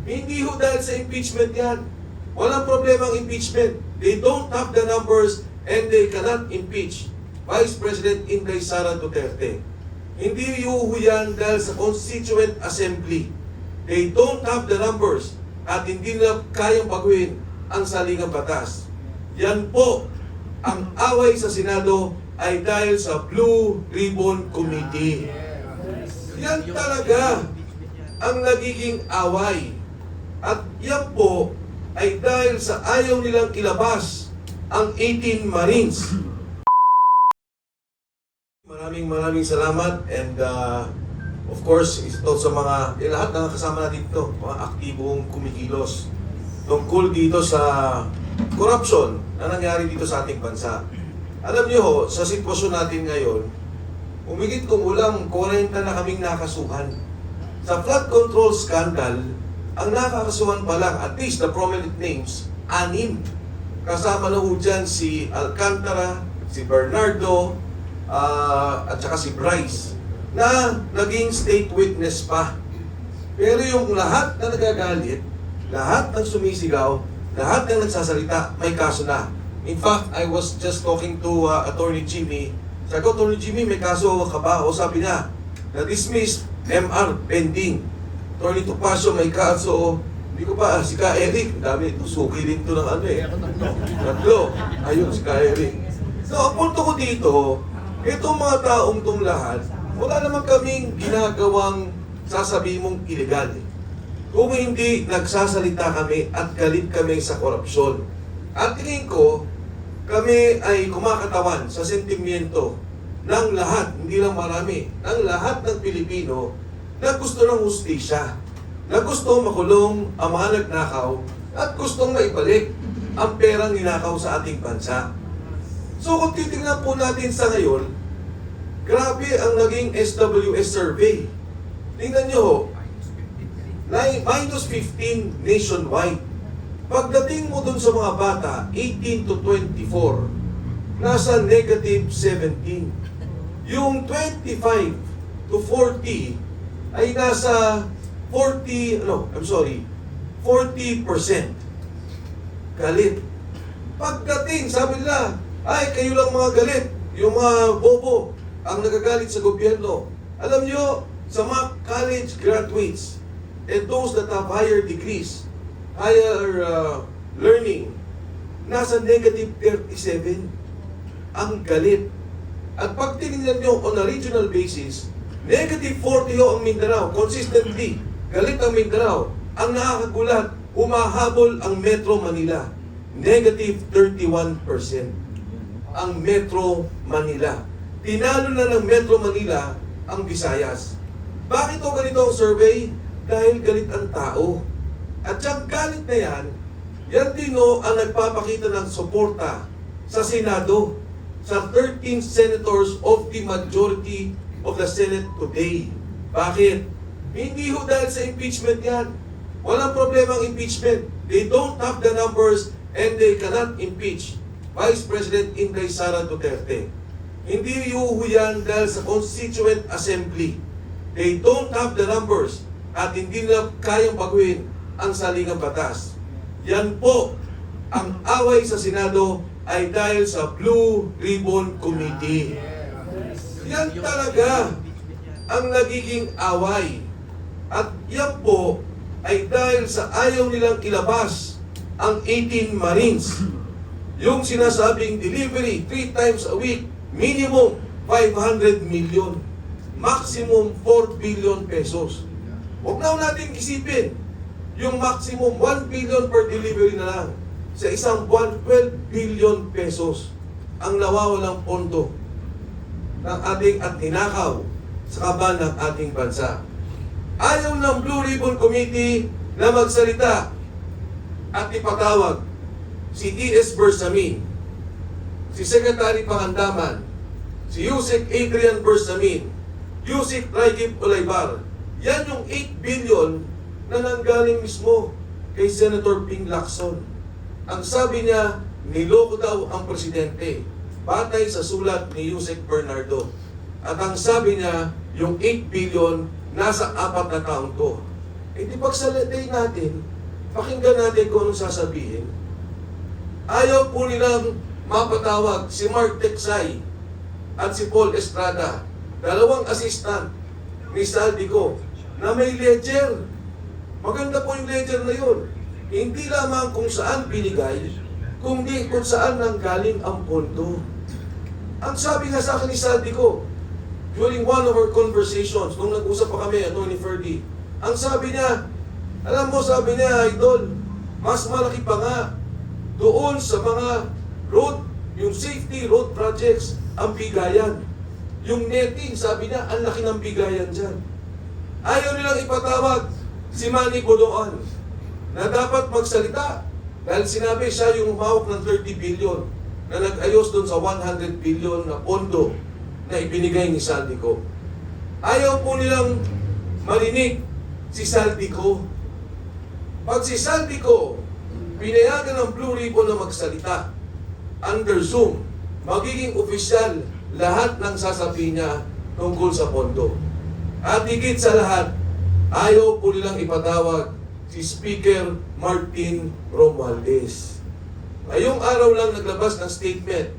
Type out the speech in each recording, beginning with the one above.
Hindi ho dahil sa impeachment yan. Walang problema ang impeachment. They don't have the numbers and they cannot impeach Vice President Inday Sara Duterte. Hindi ho yan dahil sa Constituent Assembly. They don't have the numbers at hindi nila kayang baguhin ang saligang batas. Yan po, ang away sa Senado ay dahil sa Blue Ribbon Committee. Yan talaga ang nagiging away. At yan po ay dahil sa ayaw nilang ilabas ang 18 Marines. Maraming salamat and of course, ito sa mga lahat ng kasama natin dito, mga aktibong kumikilos tungkol dito sa corruption na nangyari dito sa ating bansa. Alam niyo ho, sa sitwasyon natin ngayon, umigit kung ulang 40 na kaming nakasuhan. Sa flood control scandal, ang nakakasuhan pa lang, at least the prominent names, 6. Kasama na ho dyan si Alcantara, si Bernardo, at saka si Bryce, na naging state witness pa. Pero yung lahat na nagagalit, lahat ng sumisigaw, lahat ng nagsasalita, may kaso na. In fact, I was just talking to Attorney Jimmy. Sabi ko, Attorney Jimmy, may kaso ka ba? O sabi na, na-dismiss, MR, pending. Attorney Topacio, may kaso. Hindi ko pa, si Ka Eric, dami, suki din to ng ano eh. Tatlo, ayun, si Ka Eric. So, ang punto ko dito, itong mga taong itong lahat, wala naman kaming ginagawang sasabihin mong illegal. Kung hindi nagsasalita kami at galit kami sa korupsyon. At tingin ko, kami ay kumakatawan sa sentimiento ng lahat, hindi lang marami, ng lahat ng Pilipino na gusto ng hustisya, na gusto makulong ang mga nagnakaw at gustong maibalik ang perang ninakaw sa ating bansa. So kung titingnan po natin sa ngayon, grabe ang naging SWS survey. Tingnan nyo ho, minus 15 nationwide. Pagdating mo dun sa mga bata, 18 to 24, nasa negative 17. Yung 25 to 40 ay nasa 40% galit. Pagdating, sabi nila, ay kayo lang mga galit, yung mga bobo, ang nagagalit sa gobyerno. Alam nyo, sa mga college graduates and those that have higher degrees, higher learning, nasa negative 37 ang galit. At pag tinignan nyo on a regional basis, negative 40 ho ang Mindanao, consistently. Galit ang Mindanao. Ang nakakagulat, humahabol ang Metro Manila. Negative 31% ang Metro Manila. Tinalo na ng Metro Manila ang Visayas. Bakit o ganito ang survey? Dahil galit ang tao. At yung galit na yan din o ang nagpapakita ng suporta sa Senado, sa 13 senators of the majority of the Senate today. Bakit? Hindi ho dahil sa impeachment yan. Walang problema ang impeachment. They don't have the numbers and they cannot impeach Vice President Inday Sara Duterte. Hindi ho yan dahil sa Constituent Assembly. They don't have the numbers at hindi nila kayang baguhin ang saligang batas. Yan po, ang away sa Senado ay dahil sa Blue Ribbon Committee. Yan talaga ang nagiging away. At yan po ay dahil sa ayaw nilang ilabas ang 18 Marines. Yung sinasabing delivery 3 times a week, minimum 500 million, maximum 4 billion pesos. Huwag na natin isipin, yung maximum 1 billion per delivery na lang. Sa isang buwan, 12 billion pesos ang nawawalang pondo ng ating at ninakaw sa kaban ng ating bansa. Ayaw ng Blue Ribbon Committee na magsalita at ipatawag si D.S. Bersamin, si Secretary Pangandaman, si Yusek Adrian Bersamin, Yusek Raigib Olaybar. Yan yung 8 billion na nanggaling mismo kay Senator Ping Lacson. Ang sabi niya, niloko daw ang presidente batay sa sulat ni Yusek Bernardo. At ang sabi niya, yung 8 billion nasa 4 na taon to. di pagsalitain natin, pakinggan natin kung anong sasabihin. Ayaw po nilang mapatawag si Mark Teksay at si Paul Estrada, dalawang assistant ni Saldico, na may ledger. Maganda po yung ledger na yun. Hindi lamang kung saan binigay, kundi kung saan nanggaling ang pondo. Ang sabi nga sa akin ni Saldico, during one of our conversations, nung nag-usap pa kami, Atty. Ferdy, ang sabi niya, alam mo, sabi niya, Idol, mas malaki pa nga doon sa mga road, yung safety road projects, ang bigayan. Yung netting, sabi niya, ang laki ng bigayan dyan. Ayaw nilang ipatawag si Manny Bodoan na dapat magsalita dahil sinabi siya yung humawak ng 30 billion na nag-ayos doon sa 100 billion na pondo na ibinigay ni Saldico. Ayaw po nilang marinig si Saldico. Pag si Saldico pinayagan ng Blue Ribbon na magsalita under Zoom, magiging opisyal lahat ng sasabihin niya tungkol sa pondo. At higit sa lahat, ayaw po nilang ipatawag si Speaker Martin Romualdez. Ngayong araw lang naglabas ng statement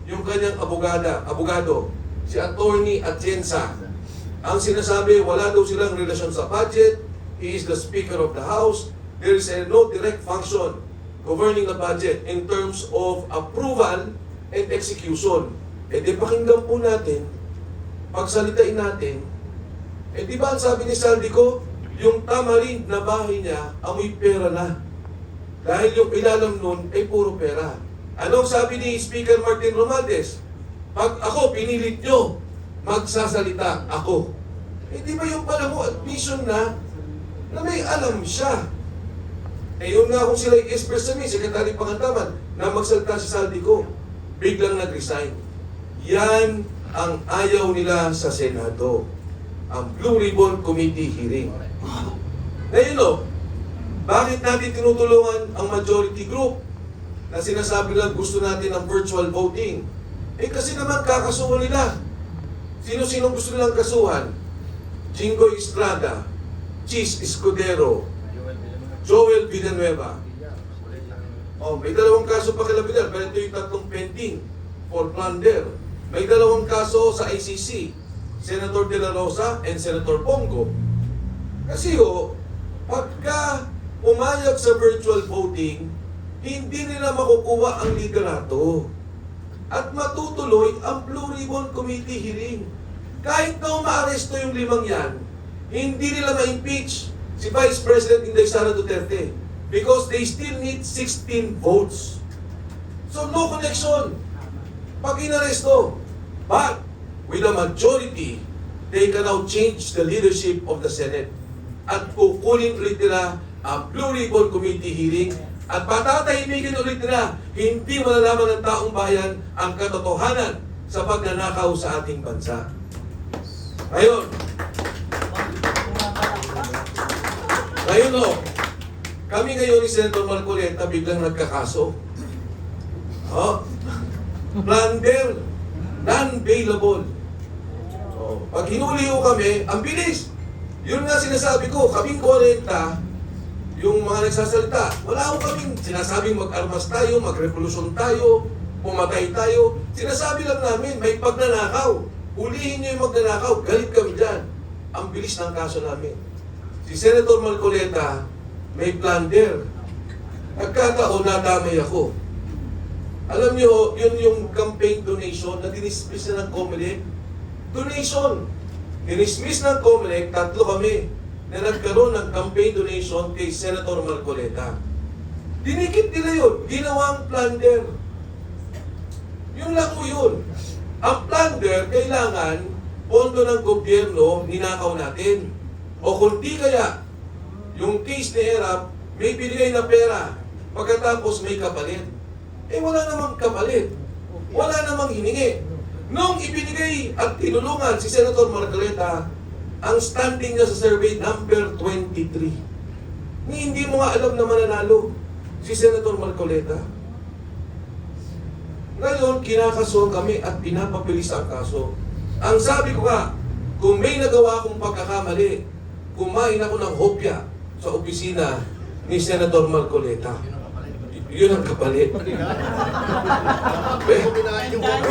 yung kanyang abogado, si Attorney Atienza. Ang sinasabi, wala daw silang relasyon sa budget, he is the Speaker of the House, there is no direct function governing the budget in terms of approval and execution. Di pakinggan po natin, pagsalitain natin, di ba ang sabi ni Saldico, yung tamarind na bahay niya, amoy pera na. Dahil yung ilalam nun ay puro pera. Anong sabi ni Speaker Martin Romualdez? Pag ako pinilit nyo, magsasalita ako. Di ba yung pala mo admission na may alam siya? Yun nga kung sila i-express sa Secretary Pangandaman, na magsalita si Saldico, biglang nag-resign. Yan ang ayaw nila sa Senado. Ang Blue Ribbon Committee hearing. Ngayon bakit natin tinutulungan ang majority group na sinasabi lang gusto natin ng virtual voting? Kasi naman kakasuhan nila. Sino-sino gusto nilang kasuhan? Jingoy Estrada, Chis Escudero, Joel Villanueva. May dalawang kaso pa kila Villar, pero ito yung tatlong pending for plunder. May dalawang kaso sa ICC, Senator De La Rosa and Senator Bongo. Kasi pagka umayag sa virtual voting, hindi nila makukuha ang liderato at matutuloy ang Blue Ribbon Committee hearing. Kahit na umaaresto yung limang yan, hindi nila ma-impeach si Vice President Inday Sara Duterte because they still need 16 votes. So no connection pag inaresto. But with a majority, they can now change the leadership of the Senate at kukunin ulit nila ang Blue Ribbon Committee hearing at patatahimikin ulit nila, hindi malalaman ng taong bayan ang katotohanan sa pagnanakaw sa ating bansa. Ngayon, kami ngayon ni Senator Marcoleta biglang nagkakaso. Plunder, non-bailable. Pag hinuli ho kami, ang bilis. Yun nga sinasabi ko, kaming 40, yung mga nagsasalita, wala ho kaming sinasabing mag-armas tayo, mag-revolusyon tayo, pumatay tayo. Sinasabi lang namin, may pagnanakaw. Hulihin nyo yung magnanakaw, galit kami dyan. Ang bilis ng kaso namin. Si Senator Marcoleta, may plunder. Nagkataon, nadamay ako. Alam niyo, yun yung campaign donation na dinismiss na ng COMELEC. Donation. Dinismiss ng COMELEC, 3 kami na nagkaroon ng campaign donation kay Senator Marcoleta. Dinikit nila yun. Ginawang plunder. Yun lang po yun. Ang plunder, kailangan pondo ng gobyerno, ninakaw natin. O kung di kaya, yung case ni Erap, may binigay na pera, pagkatapos may kapalit. Wala namang kapalit. Wala namang hiningi. Nung ibinigay at tinulungan si Senator Marcoleta, ang standing niya sa survey, number 23. Hindi mo nga alam na mananalo si Senator Marcoleta. Ngayon, kinakaso kami at pinapabilis ang kaso. Ang sabi ko nga, kung may nagawa akong pagkakamali, kumain ako ng hopya, sa opisina ni Senator Marcoleta. Yun ang kapalit.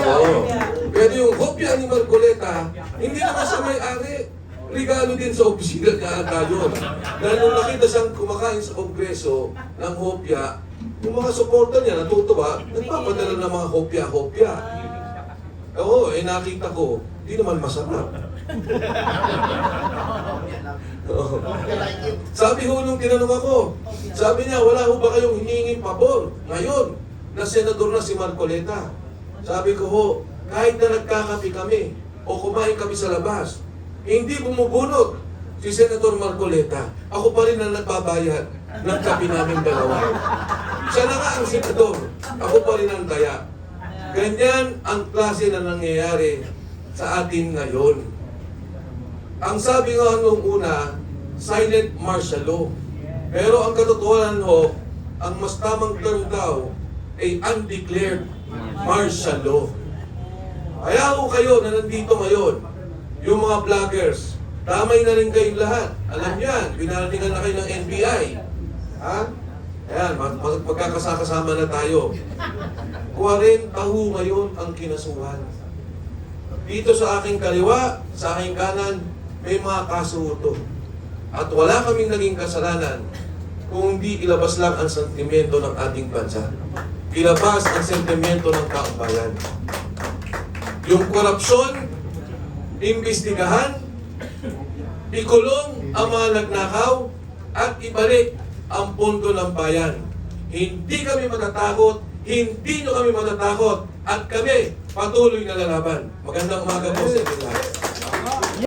Oo. Pero yung hopya ni Marcoleta, hindi naman sa may-ari. Regalo din sa opisina niya ata yun. Dahil nung nakita siyang kumakain sa kongreso ng hopya, yung mga suporta niya natutuwa, nagpapadala ng mga hopya-hopya. Oo, nakita ko, di naman masarap. Oo. Sabi ho nung tinanong ako, sabi niya, wala ho ba kayong hinihinging pabor ngayon na senador na si Marcoleta? Sabi ko ho, kahit na nagkakapi kami o kumain kami sa labas, hindi bumubunot si Senator Marcoleta. Ako pa rin ang nagbabayad ng kapi namin dalawa. Siya na nga ang senador, ako pa rin ang daya. Ganyan ang klase na nangyayari sa atin ngayon. Ang sabi nga nung una, silent martial law. Pero ang katotohanan ho, ang mas tamang term daw ay undeclared martial law. Kaya ho kayo na nandito ngayon, yung mga vloggers, tamay na rin kayong lahat. Alam yan, binaratingan na kayo ng NBI. Ha? Ayan, magkakasama na tayo. 40 ho ngayon ang kinasuhan. Dito sa aking kaliwa, sa aking kanan, may mga kaso ito. At wala kaming naging kasalanan kung hindi ilabas lang ang sentimento ng ating bansa. Ilabas ang sentimento ng taong bayan. Yung korupsyon, imbestigahan, ikulong ang mga nagnakaw, at ibalik ang pondo ng bayan. Hindi kami matatakot, hindi nyo kami matatakot, at kami patuloy na lalaban. Magandang umaga po sa inyo lahat.